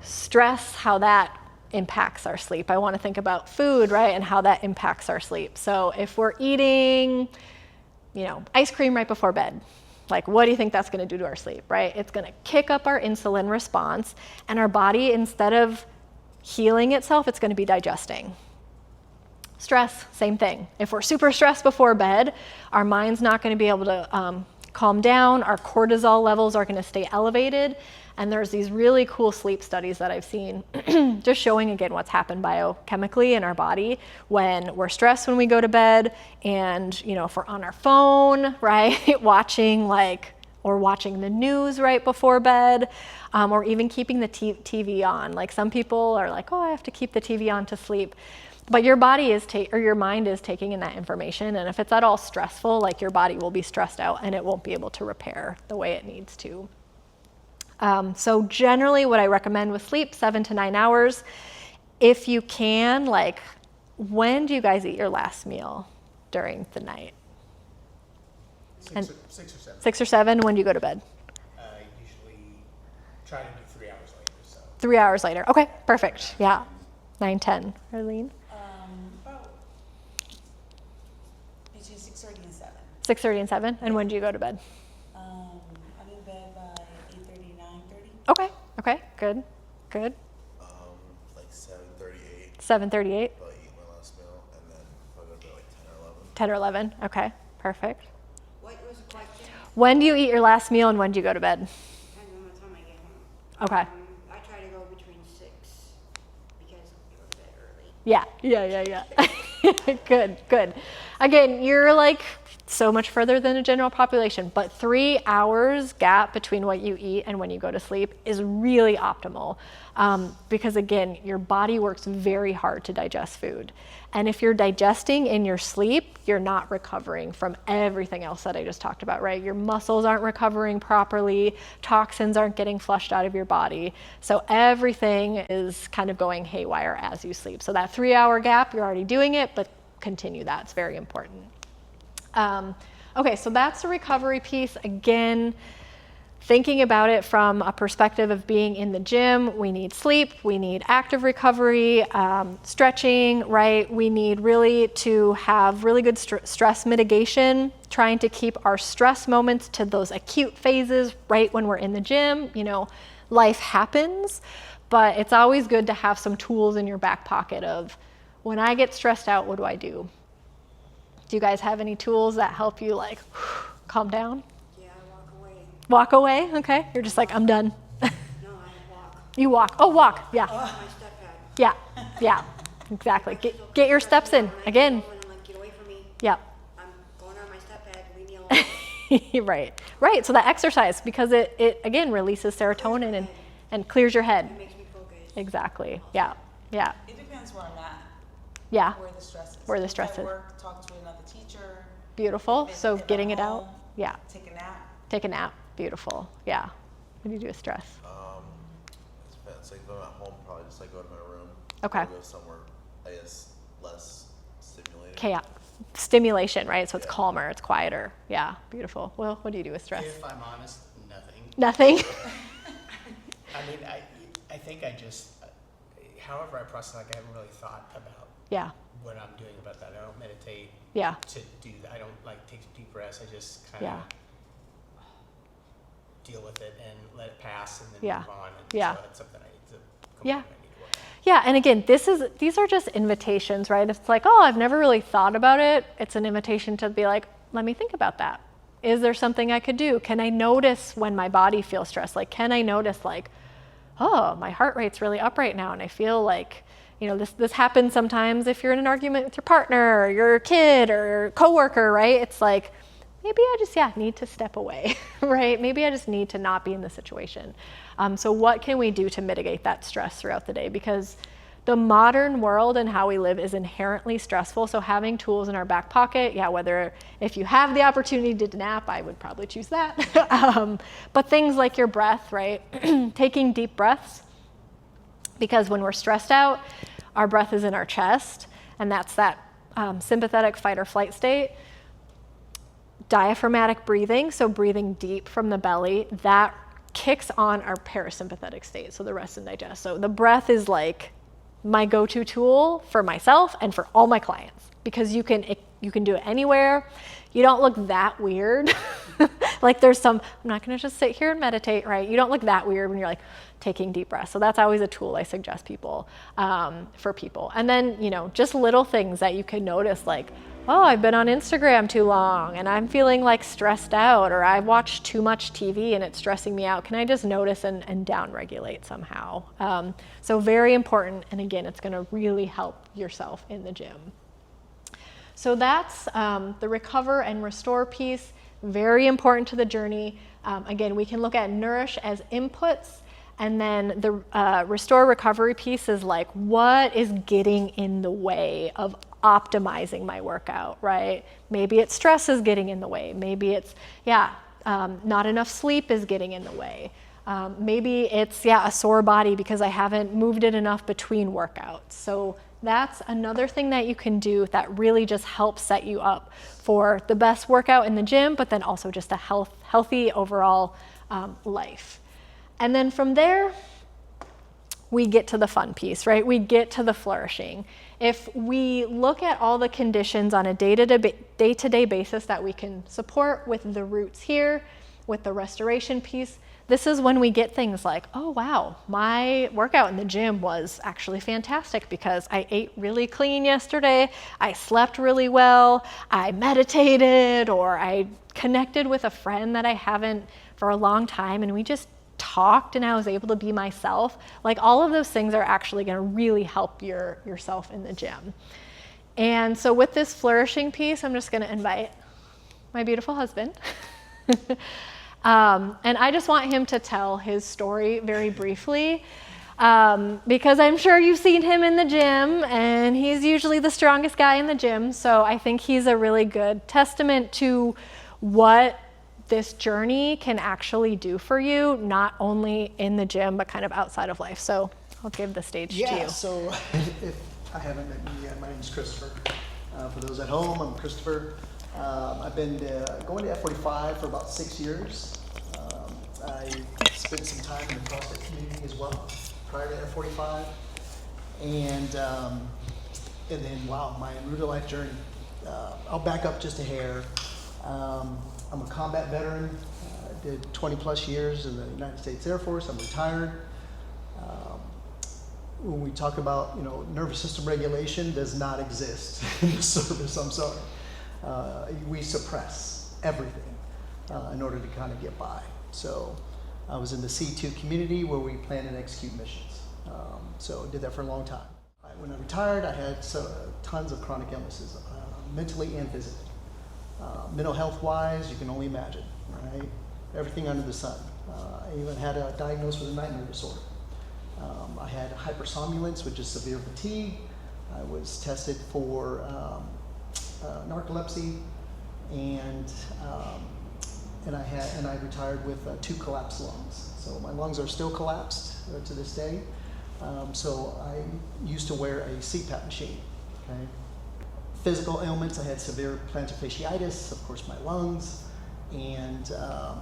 stress, how that impacts our sleep. I want to think about food, right? And how that impacts our sleep. So if we're eating, ice cream right before bed, like what do you think that's going to do to our sleep, right? It's going to kick up our insulin response, and our body, instead of healing itself, it's going to be digesting. Stress, same thing. If we're super stressed before bed, our mind's not going to be able to calm down. Our cortisol levels are going to stay elevated. And there's these really cool sleep studies that I've seen just showing again what's happened biochemically in our body when we're stressed when we go to bed, and if we're on our phone, right, watching the news right before bed, or even keeping the TV on. Like some people are like, oh, I have to keep the TV on to sleep. But your body is your mind is taking in that information, and if it's at all stressful, like your body will be stressed out and it won't be able to repair the way it needs to. So generally what I recommend with sleep, 7 to 9 hours. If you can, like, when do you guys eat your last meal during the night? 6 or 7. 6 or 7, when do you go to bed? Usually try to do 3 hours later. So 3 hours later. Okay, perfect. Yeah. 9, 10. Arlene? About between 6:30 and 7. 6:30 and 7. And when do you go to bed? I'm in bed by 8:30, 9:30. Okay, good. Like 7:38. 7:38. I'll eat my last meal, and then I'll go to bed like 10 or 11. 10 or 11. Okay, perfect. What was the question? When do you eat your last meal and when do you go to bed? Depends on what time I get home. Okay. I try to go between 6 because I go to bed early. Yeah. Good. Again, you're like so much further than the general population, but 3 hours gap between what you eat and when you go to sleep is really optimal, because again, your body works very hard to digest food. And if you're digesting in your sleep, you're not recovering from everything else that I just talked about, right? Your muscles aren't recovering properly, toxins aren't getting flushed out of your body. So everything is kind of going haywire as you sleep. So that 3 hour gap, you're already doing it, but continue that. It's very important. Okay, so that's the recovery piece. Again, thinking about it from a perspective of being in the gym, we need sleep, we need active recovery, stretching, right? We need really to have really good stress mitigation, trying to keep our stress moments to those acute phases right when we're in the gym. Life happens, but it's always good to have some tools in your back pocket of, when I get stressed out, what do I do? Do you guys have any tools that help you like calm down? Yeah, I walk away. Walk away? Okay. You're just like, I'm done. No, I walk. You walk. Oh, walk. Yeah. My step pad. Yeah. Exactly. Get your steps in. Again. I'm like, get away from me. Yeah. I'm going on my step pad. Leave me alone. Right. So that exercise, because it again releases serotonin and clears your head. It makes me focus. Exactly. Yeah. It depends where I'm at. Yeah. Where the stress is. Where the If stress at is. work, talk to another teacher. Beautiful. If So I'm getting at it out. home, Yeah. Take a nap. Take a nap. Beautiful. Yeah. What do you do with stress? It depends. Like if I'm at home, probably just like go to my room. Okay. Or go somewhere, I guess, less stimulating. Chaos. Stimulation, right? So it's Yeah. calmer, it's quieter. Yeah. Beautiful. Will, what do you do with stress? if I'm honest, nothing. Nothing. I mean, I think I just, however I process, like I haven't really thought about Yeah. what I'm doing about that. I don't meditate Yeah. to do that. I don't like take deep breaths. I just kind Yeah. of deal with it and let it pass and then Yeah. move on. And Yeah. so it's something I need to Yeah. I need to work on. Yeah, and again, these are just invitations, right? It's like, oh, I've never really thought about it. It's an invitation to be like, let me think about that. Is there something I could do? Can I notice when my body feels stressed? Like, can I notice like, oh, my heart rate's really up right now and I feel like, this happens sometimes if you're in an argument with your partner or your kid or your coworker, right? It's like, maybe I just, need to step away, right? Maybe I just need to not be in the situation. So what can we do to mitigate that stress throughout the day? Because the modern world and how we live is inherently stressful. So having tools in our back pocket, whether if you have the opportunity to nap, I would probably choose that. But things like your breath, right? Taking deep breaths, because when we're stressed out, our breath is in our chest, and that's that sympathetic fight or flight state. Diaphragmatic breathing, so breathing deep from the belly, that kicks on our parasympathetic state, so the rest and digest. So the breath is like my go-to tool for myself and for all my clients, because you can do it anywhere. You don't look that weird. Like I'm not gonna just sit here and meditate, right? You don't look that weird when you're like taking deep breaths. So that's always a tool I suggest for people. And then, just little things that you can notice, like oh, I've been on Instagram too long and I'm feeling like stressed out, or I've watched too much TV and it's stressing me out. Can I just notice and down-regulate somehow? So very important, and again, it's gonna really help yourself in the gym. So that's the recover and restore piece, very important to the journey. Again, we can look at nourish as inputs, and then the restore recovery piece is like, what is getting in the way of optimizing my workout, right? Maybe it's stress is getting in the way. Maybe it's, not enough sleep is getting in the way. Maybe it's, a sore body because I haven't moved it enough between workouts. So that's another thing that you can do that really just helps set you up for the best workout in the gym, but then also just a healthy overall life. And then from there, we get to the fun piece, right? We get to the flourishing. If we look at all the conditions on a day-to-day basis that we can support with the roots here, with the restoration piece, this is when we get things like, oh wow, my workout in the gym was actually fantastic because I ate really clean yesterday, I slept really well, I meditated, or I connected with a friend that I haven't for a long time, and we just talked and I was able to be myself. Like, all of those things are actually going to really help yourself in the gym. And so with this flourishing piece, I'm just going to invite my beautiful husband. And I just want him to tell his story very briefly, because I'm sure you've seen him in the gym, and he's usually the strongest guy in the gym. So I think he's a really good testament to what this journey can actually do for you, not only in the gym, but kind of outside of life. So I'll give the stage to you. Yeah, so if I haven't met you yet, my name is Christopher. For those at home, I'm Christopher. I've been going to F45 for about 6 years. I spent some time in the CrossFit community as well prior to F45. And then, wow, my Enrooted Life journey. I'll back up just a hair. I'm a combat veteran. I did 20 plus years in the United States Air Force. I'm retired. When we talk about, nervous system regulation does not exist in the service, I'm sorry. We suppress everything in order to kind of get by. So I was in the C2 community where we plan and execute missions. So I did that for a long time. When I retired, I had tons of chronic illnesses, mentally and physically. Mental health wise, you can only imagine, right? Everything under the sun. I even had a diagnosis with a nightmare disorder. I had hypersomnolence, which is severe fatigue. I was tested for narcolepsy, and I retired with 2 collapsed lungs. So my lungs are still collapsed to this day. So I used to wear a CPAP machine. Okay. Physical ailments, I had severe plantar fasciitis, of course my lungs, and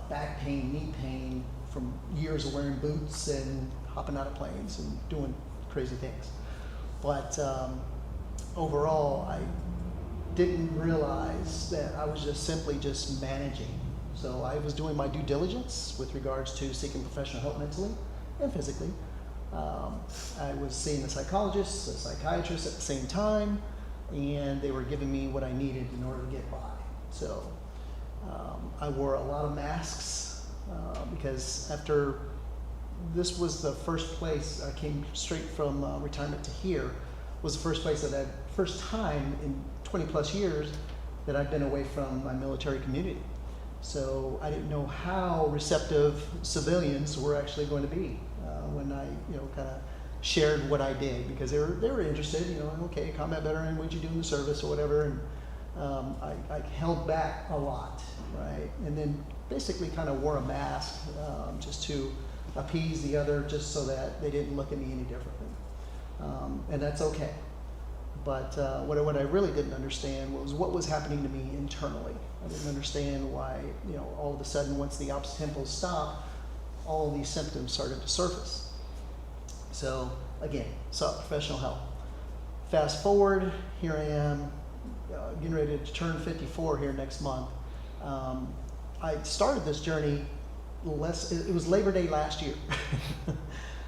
back pain, knee pain from years of wearing boots and hopping out of planes and doing crazy things. But overall, I didn't realize that I was just simply managing. So I was doing my due diligence with regards to seeking professional help mentally and physically. I was seeing a psychologist, a psychiatrist at the same time, and they were giving me what I needed in order to get by. So I wore a lot of masks because after this was the first place I came straight from retirement to here, was the first time in 20 plus years that I've been away from my military community. So I didn't know how receptive civilians were actually going to be when I, kind of shared what I did, because they were interested, okay, combat veteran, what'd you do in the service or whatever, and I held back a lot, right? And then basically kind of wore a mask just to appease the other, just so that they didn't look at me any differently. And that's okay. But what I really didn't understand was what was happening to me internally. I didn't understand why, all of a sudden, once the ops tempo stopped, all of these symptoms started to surface. So again, sought professional help. Fast forward, here I am, getting ready to turn 54 here next month. I started this journey it was Labor Day last year.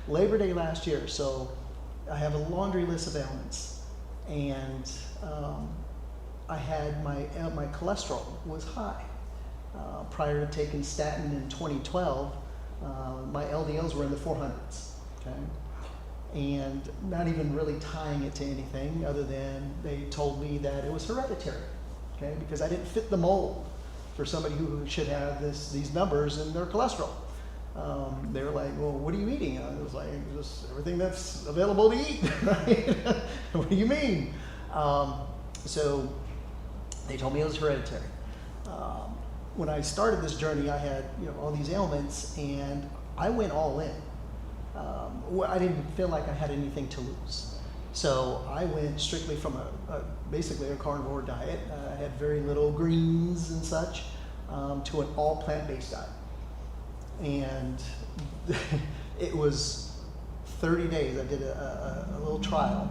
Labor Day last year, so I have a laundry list of ailments. And I had my cholesterol was high. Prior to taking statin in 2012, my LDLs were in the 400s. Okay, and not even really tying it to anything other than they told me that it was hereditary. Okay, because I didn't fit the mold for somebody who should have these numbers in their cholesterol. They were like, well, what are you eating? I was like, just everything that's available to eat, right? What do you mean? So they told me it was hereditary. When I started this journey, I had all these ailments, and I went all in. I didn't feel like I had anything to lose. So I went strictly from basically a carnivore diet. I had very little greens and such, to an all plant-based diet. And it was 30 days. I did a little trial.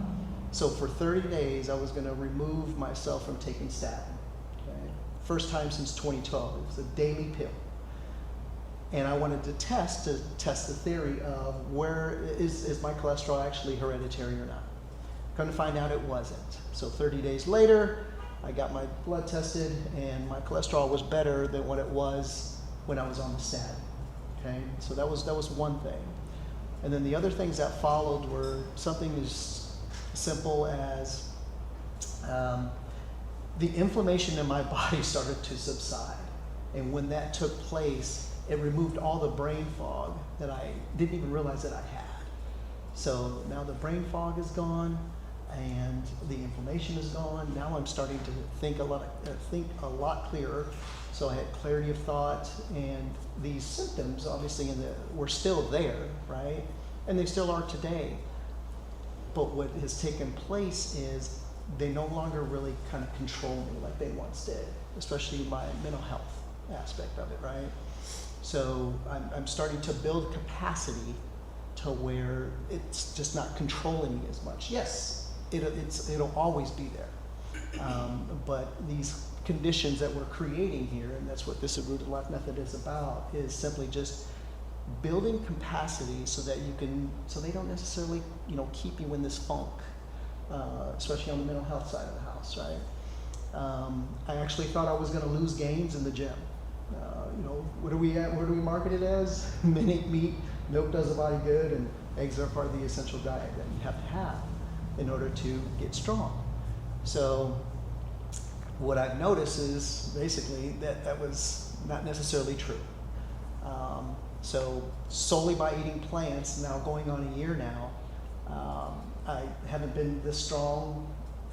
So for 30 days, I was going to remove myself from taking statin. Okay? First time since 2012. It was a daily pill. And I wanted to test the theory of where is my cholesterol actually hereditary or not. Come to find out it wasn't. So 30 days later, I got my blood tested, and my cholesterol was better than what it was when I was on the statin. Okay, so that was one thing. And then the other things that followed were something as simple as the inflammation in my body started to subside. And when that took place, it removed all the brain fog that I didn't even realize that I had. So now the brain fog is gone, and the inflammation is gone. Now I'm starting to think a lot clearer. So I had clarity of thought, and these symptoms obviously were still there, right? And they still are today. But what has taken place is they no longer really kind of control me like they once did, especially my mental health aspect of it, right? So I'm starting to build capacity to where it's just not controlling me as much. Yes, it'll always be there. But these conditions that we're creating here, and that's what this Enrooted Life method is about, is simply just building capacity so that so they don't necessarily, keep you in this funk, especially on the mental health side of the house, right? I actually thought I was going to lose gains in the gym. What do we market it as? Minute meat, milk does the body good, and eggs are part of the essential diet that you have to have in order to get strong. So what I've noticed is basically that was not necessarily true. So solely by eating plants, now going on a year now, I haven't been this strong,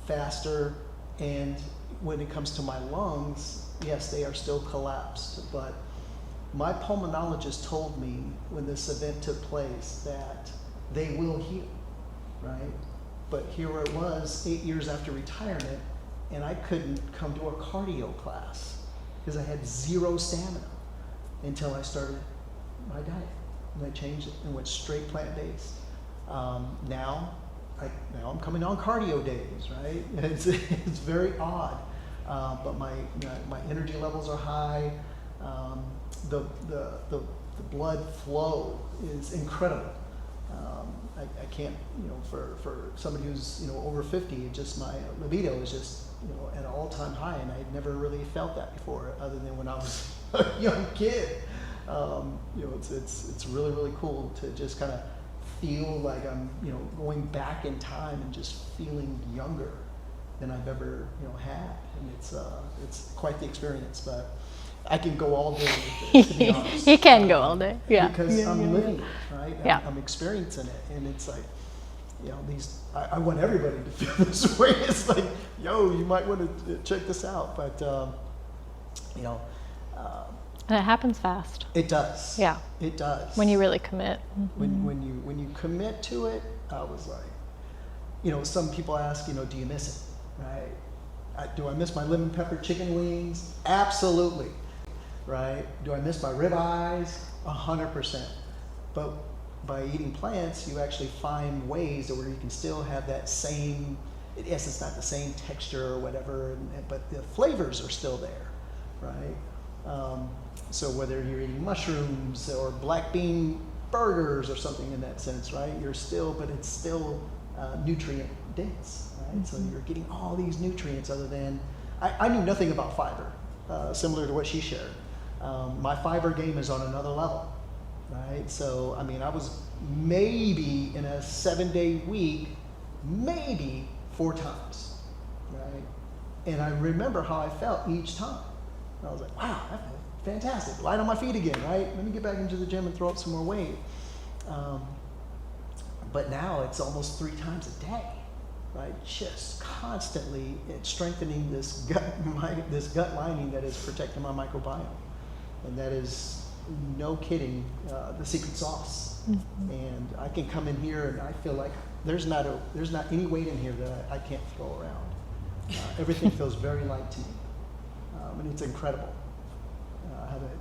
faster, and when it comes to my lungs, yes, they are still collapsed, but my pulmonologist told me when this event took place that they will heal, right? But here it was 8 years after retirement, and I couldn't come to a cardio class because I had zero stamina until I started my diet. And I changed it and went straight plant-based. Now I'm coming on cardio days, right? It's very odd, but my energy levels are high. The blood flow is incredible. I can't, for somebody who's over 50, just my libido is just at an all-time high, and I had never really felt that before, other than when I was a young kid. It's really, really cool to just kind of feel like I'm going back in time and just feeling younger than I've ever had, and it's quite the experience. But I can go all day with it, to be honest. You can go all day, yeah. Because I'm living it, right? Yeah. I'm experiencing it, and it's like, I want everybody to feel this way. It's like, you might want to check this out, but And it happens fast. it does. Yeah. It does. When you really commit. When you commit to it, I was like, some people ask, do you miss it, right? Do I miss my lemon pepper chicken wings? Absolutely, right? Do I miss my ribeyes? 100%. But by eating plants, you actually find ways where you can still have that same, yes, it's not the same texture or whatever, but the flavors are still there, right? So whether you're eating mushrooms or black bean burgers or something in that sense, right? But it's still nutrient dense, right? So you're getting all these nutrients other than I knew nothing about fiber, similar to what she shared. My fiber game is on another level, right? So, I mean, I was maybe in a 7-day week, maybe 4 times, right? And I remember how I felt each time. I was like, wow, I feel fantastic. Light on my feet again, right? Let me get back into the gym and throw up some more weight. But now it's almost 3 times a day, right? Just constantly it's strengthening this gut lining that is protecting my microbiome. And that is, no kidding, the secret sauce. Mm-hmm. And I can come in here and I feel like there's not any weight in here that I can't throw around. Everything feels very light to me. And it's incredible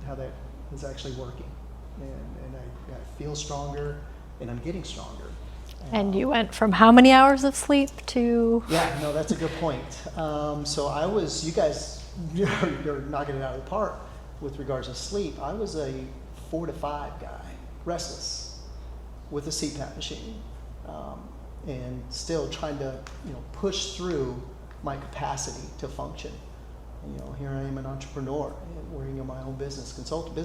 how that is actually working. And I feel stronger, and I'm getting stronger. And you went from how many hours of sleep to? Yeah, no, that's a good point. So you guys, you're knocking it out of the park with regards to sleep. I was a 4 to 5 guy, restless, with a CPAP machine, and still trying to, push through my capacity to function. Here I am, an entrepreneur, and working on my own business consulting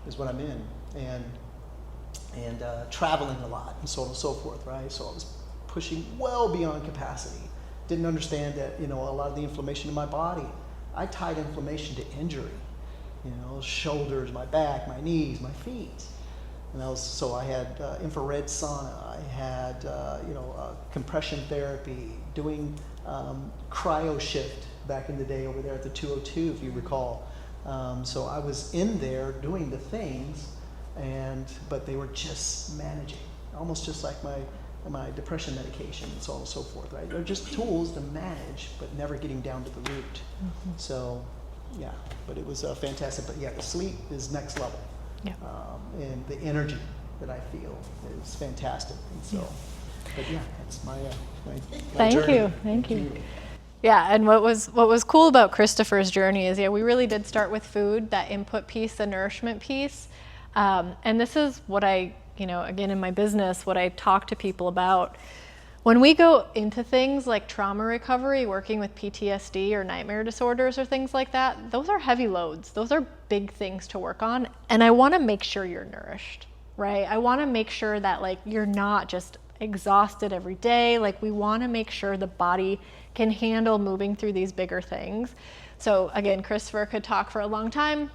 is what I'm in, and traveling a lot, and so on and so forth, right? So I was pushing well beyond capacity. Didn't understand that, a lot of the inflammation in my body, I tied inflammation to injury, shoulders, my back, my knees, my feet. And I had infrared sauna, I had, compression therapy, doing cryo shift back in the day over there at the 202, if you recall. So I was in there doing the things, but they were just managing, almost just like my depression medication and so on and so forth, right? They're just tools to manage, but never getting down to the root. Mm-hmm. So, yeah, but it was fantastic. But yeah, the sleep is next level. Yeah. And the energy that I feel is fantastic. And so, but yeah, that's my journey. Thank you. Yeah, and what was cool about Christopher's journey is, we really did start with food, that input piece, the nourishment piece. And this is what I, again, in my business, what I talk to people about. When we go into things like trauma recovery, working with PTSD or nightmare disorders or things like that, those are heavy loads. Those are big things to work on. And I want to make sure you're nourished, right? I want to make sure that you're not just exhausted every day. We want to make sure the body can handle moving through these bigger things. So again, Christopher could talk for a long time,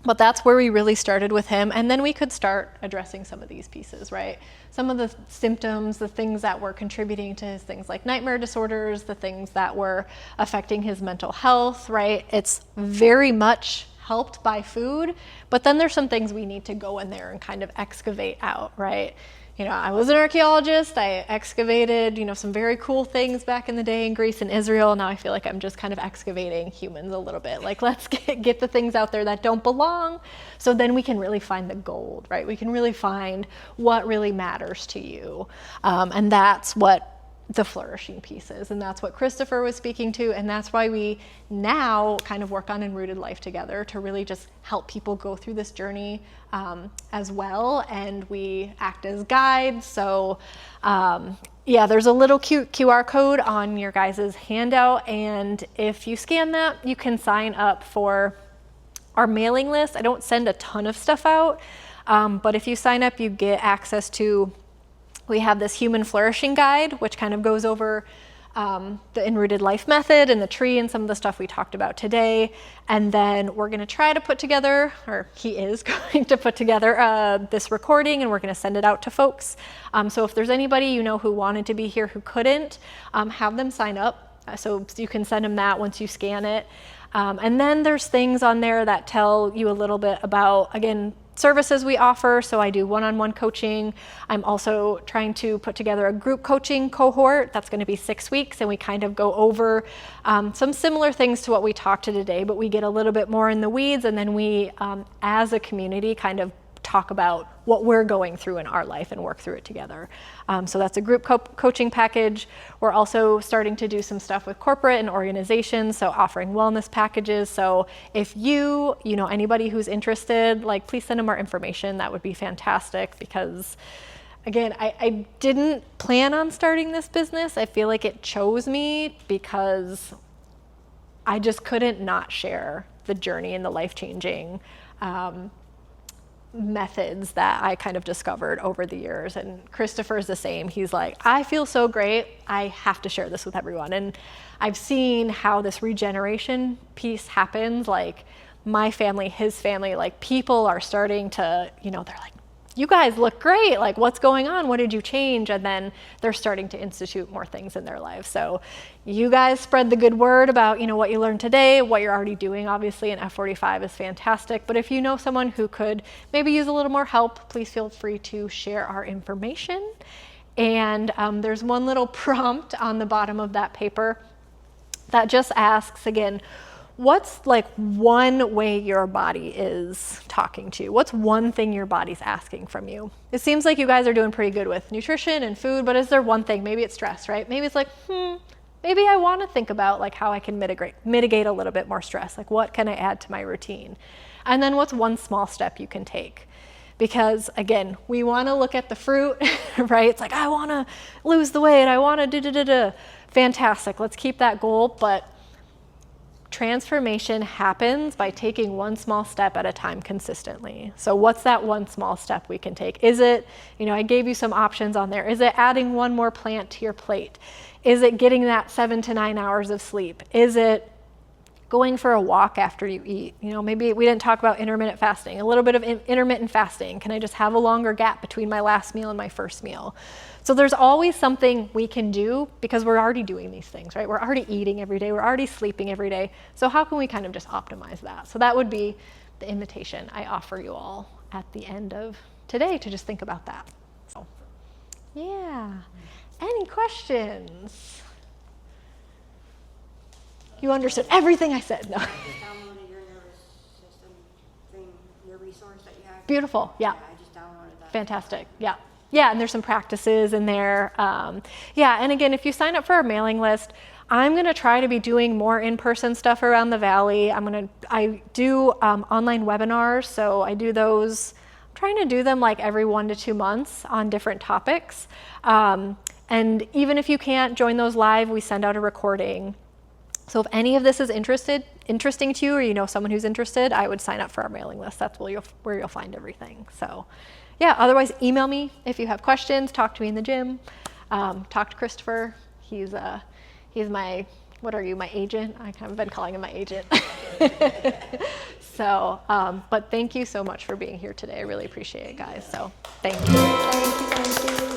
but that's where we really started with him. And then we could start addressing some of these pieces, right? Some of the symptoms, the things that were contributing to his things like nightmare disorders, the things that were affecting his mental health, right? It's very much helped by food, but then there's some things we need to go in there and kind of excavate out, right? I was an archaeologist. I excavated, some very cool things back in the day in Greece and Israel. Now I feel like I'm just kind of excavating humans a little bit. Let's get the things out there that don't belong, so then we can really find the gold, right? We can really find what really matters to you. And that's what the flourishing pieces, and that's what Christopher was speaking to, and that's why we now kind of work on Enrooted Life together to really just help people go through this journey as well, and we act as guides. So there's a little cute QR code on your guys' handout, and if you scan that, you can sign up for our mailing list. I don't send a ton of stuff out, but if you sign up, you get access to, we have this human flourishing guide, which kind of goes over the Enrooted Life method and the tree and some of the stuff we talked about today. And then we're going to try to put together, or he is going to put together this recording, and we're going to send it out to folks. So if there's anybody who wanted to be here who couldn't, have them sign up. So you can send them that once you scan it. And then there's things on there that tell you a little bit about, again, services we offer. So I do one-on-one coaching. I'm also trying to put together a group coaching cohort that's going to be 6 weeks, and we kind of go over some similar things to what we talked to today, but we get a little bit more in the weeds, and then we as a community kind of talk about what we're going through in our life and work through it together. So that's a group coaching package. We're also starting to do some stuff with corporate and organizations, so offering wellness packages. So if anybody who's interested, please send them our information. That would be fantastic, because again, I didn't plan on starting this business. I feel like it chose me because I just couldn't not share the journey and the life-changing methods that I kind of discovered over the years. And Christopher's the same. He's like, I feel so great, I have to share this with everyone. And I've seen how this regeneration piece happens. Like my family, his family, like people are starting to, you know, they're like, you guys look great. Like, what's going on? What did you change? And then they're starting to institute more things in their lives. So you guys spread the good word about, you know, what you learned today, what you're already doing, obviously, and F45 is fantastic. But if you know someone who could maybe use a little more help, please feel free to share our information. And there's one little prompt on the bottom of that paper that just asks, again, what's like one way your body is talking to you? What's one thing your body's asking from you? It seems like you guys are doing pretty good with nutrition and food, but is there one thing? Maybe it's stress, right? Maybe it's like, maybe I want to think about like how I can mitigate a little bit more stress. Like what can I add to my routine? And then what's one small step you can take? Because again, we want to look at the fruit, right? It's like, I want to lose the weight. I want to Fantastic. Let's keep that goal. But transformation happens by taking one small step at a time consistently. So what's that one small step we can take? Is it, you know, I gave you some options on there. Is it adding one more plant to your plate? Is it getting that 7 to 9 hours of sleep? Is it going for a walk after you eat? You know, maybe we didn't talk about intermittent fasting. A little bit of intermittent fasting. Can I just have a longer gap between my last meal and my first meal? So there's always something we can do because we're already doing these things, right? We're already eating every day. We're already sleeping every day. So how can we kind of just optimize that? So that would be the invitation I offer you all at the end of today to just think about that. So, yeah. Any questions? You understood everything I said. No. I just downloaded your nervous system thing, your resource that you have. Beautiful. Yeah. I just downloaded that. Fantastic. Yeah. Yeah, and there's some practices in there. Yeah, and again, if you sign up for our mailing list, I'm going to try to be doing more in-person stuff around the Valley. I do online webinars, so I do those. I'm trying to do them like every 1 to 2 months on different topics. And even if you can't join those live, we send out a recording. So if any of this is interesting to you, or you know someone who's interested, I would sign up for our mailing list. That's where you'll find everything. So. Yeah, otherwise email me if you have questions, talk to me in the gym, talk to Christopher. He's my, what are you, my agent? I kind of been calling him my agent. So, but thank you so much for being here today. I really appreciate it, guys. So thank you. Thank you.